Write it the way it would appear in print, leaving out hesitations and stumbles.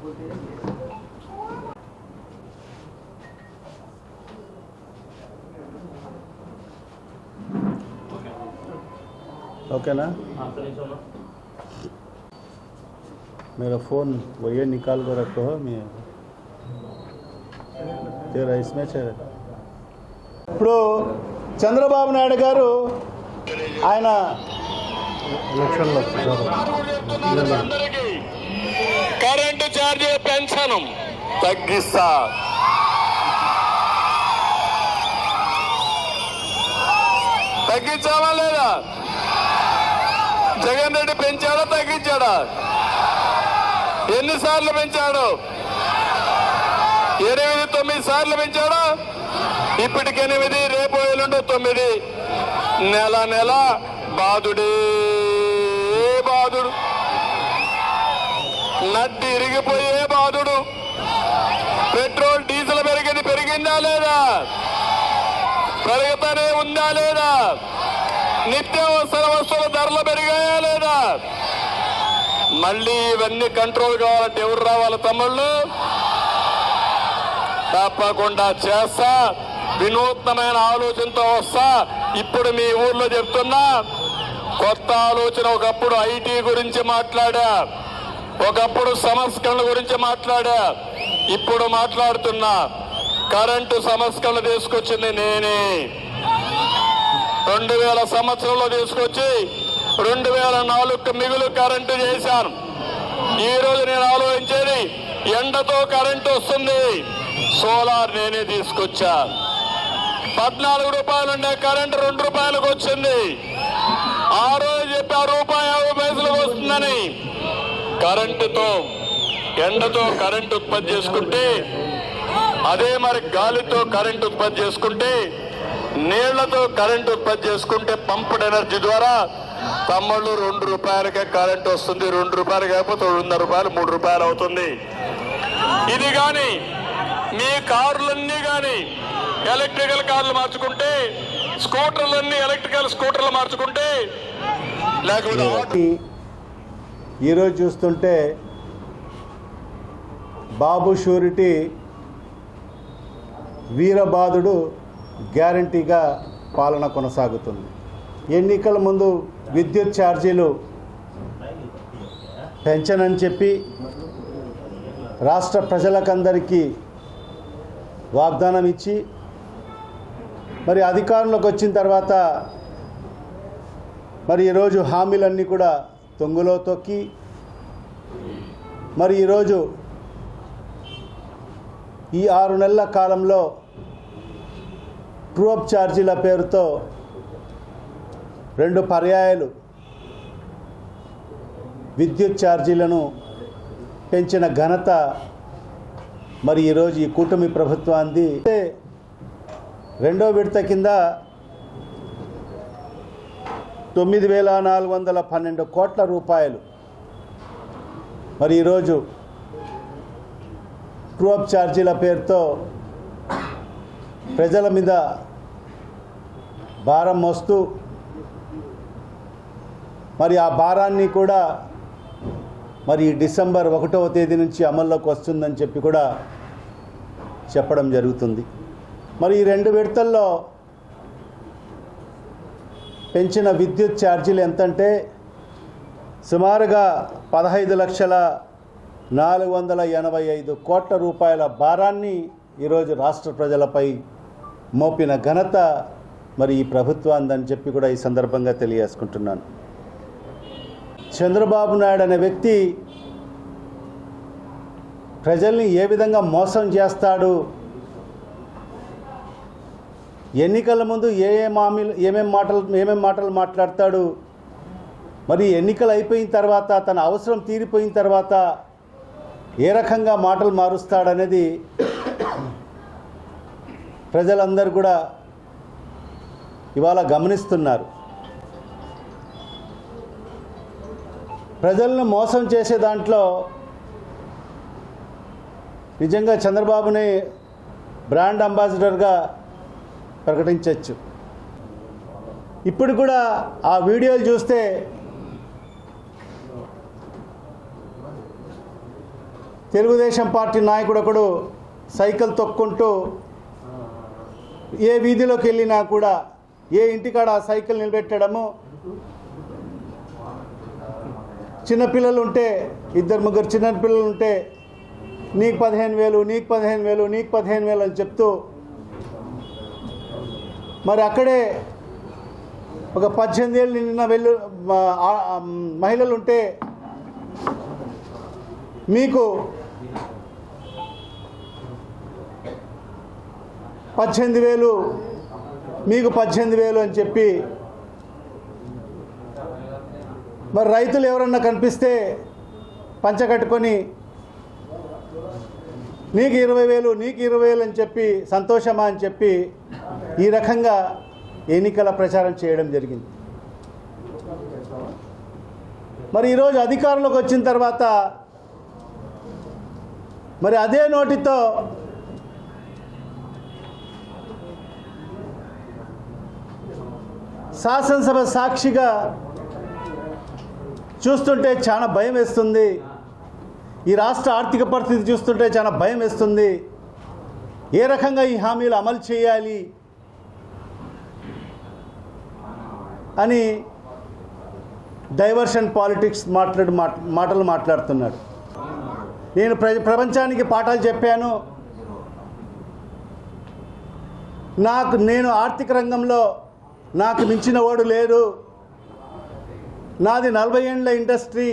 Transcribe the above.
Okay ना मेरा phone वही निकाल कर रखो हो मैं तेरा इसमें ఇప్పుడు చంద్రబాబు నాయుడు గారు ఆయన కరెంటు ఛార్జీ పెన్షన్ తగ్గిస్తా, తగ్గించావా లేదా? జగన్ రెడ్డి పెంచాడా తగ్గించాడా? ఎన్నిసార్లు పెంచాడు? 8-9 సార్లు పెంచాడా? ఇప్పటికి 8, రేపు ఎల్లుండి 9. నెల నెల బాధుడే బాధుడు, నడ్డి ఇరిగిపోయే బాధుడు. పెట్రోల్ డీజిల్ పెరిగిందా లేదా? పెరుగుతూనే ఉందా లేదా? నిత్యావసర వస్తువుల ధరలు పెరిగాయా లేదా? మళ్ళీ ఇవన్నీ కంట్రోల్ కావాలంటే ఎవరు రావాలి తమ్ముళ్ళు? తప్పకుండా చేస్తా, వినూత్నమైన ఆలోచనతో వస్తా. ఇప్పుడు మీ ఊర్లో చెప్తున్నా కొత్త ఆలోచన. ఒకప్పుడు ఐటీ గురించి మాట్లాడా, ఒకప్పుడు సంస్కరణల గురించి మాట్లాడా, ఇప్పుడు మాట్లాడుతున్నా కరెంటు సంస్కరణ తీసుకొచ్చింది నేనే. 2000 సంవత్సరంలో తీసుకొచ్చి 2004 మిగులు కరెంటు చేశాను. ఈ రోజు నేను ఆలోచించేది, ఎండతో కరెంటు వస్తుంది, సోలార్ నేనే తీసుకొచ్చా. 14 రూపాయలు ఉండే కరెంటు 2 రూపాయలకు వచ్చింది. ఆ రోజు చెప్పి ₹1.50 వస్తుందని. కరెంటుతో, ఎండతో కరెంటు ఉత్పత్తి చేసుకుంటే, అదే మరి గాలితో కరెంటు ఉత్పత్తి చేసుకుంటే, నీళ్లతో కరెంటు ఉత్పత్తి చేసుకుంటే, పంప్డ్ ఎనర్జీ ద్వారా తమ్ముళ్ళు 2 రూపాయలకే కరెంటు వస్తుంది. 2 రూపాయలు కాకపోతే 2.5 రూపాయలు, 3 రూపాయలు అవుతుంది. ఇది కానీ మీ కార్లన్నీ కానీ ఎలక్ట్రికల్ కార్లు మార్చుకుంటే, స్కూటర్లన్నీ ఎలక్ట్రికల్ స్కూటర్లు మార్చుకుంటే, లేకపోతే ఈరోజు చూస్తుంటే బాబు షూరిటీ వీరబాదుడు గ్యారంటీగా పాలన కొనసాగుతుంది. ఎన్నికల ముందు విద్యుత్ ఛార్జీలు పెంచనని చెప్పి రాష్ట్ర ప్రజలకందరికీ వాగ్దానం ఇచ్చి, మరి అధికారంలోకి వచ్చిన తర్వాత మరి ఈరోజు హామీలన్నీ కూడా తొంగులో తొక్కి, మరి ఈరోజు ఈ 6 నెలల కాలంలో ట్రూ-అప్ ఛార్జీల పేరుతో 2 పర్యాయాలు విద్యుత్ ఛార్జీలను పెంచిన ఘనత మరి ఈరోజు ఈ కూటమి ప్రభుత్వాన్ని. రెండో విడత కింద 9,412 కోట్ల రూపాయలు మరి ఈరోజు ట్రూ-అప్ ఛార్జీల పేరుతో ప్రజల మీద భారం మోస్తూ, మరి ఆ భారాన్ని కూడా మరి డిసెంబర్ 1వ తేదీ నుంచి అమల్లోకి వస్తుందని చెప్పి కూడా చెప్పడం జరుగుతుంది. మరి ఈ 2 విడతల్లో పెంచిన విద్యుత్ ఛార్జీలు ఎంతంటే సుమారుగా 15,485 కోట్ల రూపాయల భారాన్ని ఈరోజు రాష్ట్ర ప్రజలపై మోపిన ఘనత మరి ఈ ప్రభుత్వాన్ని చెప్పి కూడా ఈ సందర్భంగా తెలియజేసుకుంటున్నాను. చంద్రబాబు నాయుడు అనే వ్యక్తి ప్రజల్ని ఏ విధంగా మోసం చేస్తాడు, ఎన్నికల ముందు ఏమేం మాటలు మాట్లాడతాడు, మరి ఎన్నికలు అయిపోయిన తర్వాత తన అవసరం తీరిపోయిన తర్వాత ఏ రకంగా మాటలు మారుస్తాడనేది ప్రజలందరూ కూడా ఇవాళ గమనిస్తున్నారు. ప్రజలను మోసం చేసే దాంట్లో నిజంగా చంద్రబాబుని బ్రాండ్ అంబాసిడర్గా ప్రకటించవచ్చు. ఇప్పుడు కూడా ఆ వీడియోలు చూస్తే తెలుగుదేశం పార్టీ నాయకుడు ఒకడు సైకిల్ తొక్కుంటూ ఏ వీధిలోకి వెళ్ళినా కూడా ఏ ఇంటికాడ ఆ సైకిల్ నిలబెట్టడము, చిన్నపిల్లలు ఉంటే 2-3 చిన్నపిల్లలు ఉంటే నీకు 15,000 నీకు 15,000 నీకు 15,000 అని చెప్తూ మరి అక్కడే ఒక 18 ఏళ్ళు నిన్న మహిళలు ఉంటే మీకు 18,000 మీకు 18,000 అని చెప్పి, మరి రైతులు ఎవరన్నా కనిపిస్తే పంచకట్టుకొని నీకు 20,000 నీకు 20,000 అని చెప్పి సంతోషమా అని చెప్పి ఈ రకంగా ఎన్నికల ప్రచారం చేయడం జరిగింది. మరి ఈరోజు అధికారంలోకి వచ్చిన తర్వాత మరి అదే నోటితో శాసనసభ సాక్షిగా చూస్తుంటే చాలా భయం వేస్తుంది. ఈ రాష్ట్ర ఆర్థిక పరిస్థితి చూస్తుంటే చాలా భయం వేస్తుంది. ఏ రకంగా ఈ హామీలు అమలు చేయాలి అని డైవర్షన్ పాలిటిక్స్ మాటలు మాట్లాడుతున్నాడు. నేను ప్రపంచానికి పాఠాలు చెప్పాను. నేను ఆర్థిక రంగంలో నాకు మించిన వాడు లేరు. నాది 40 ఏళ్ళ ఇండస్ట్రీ.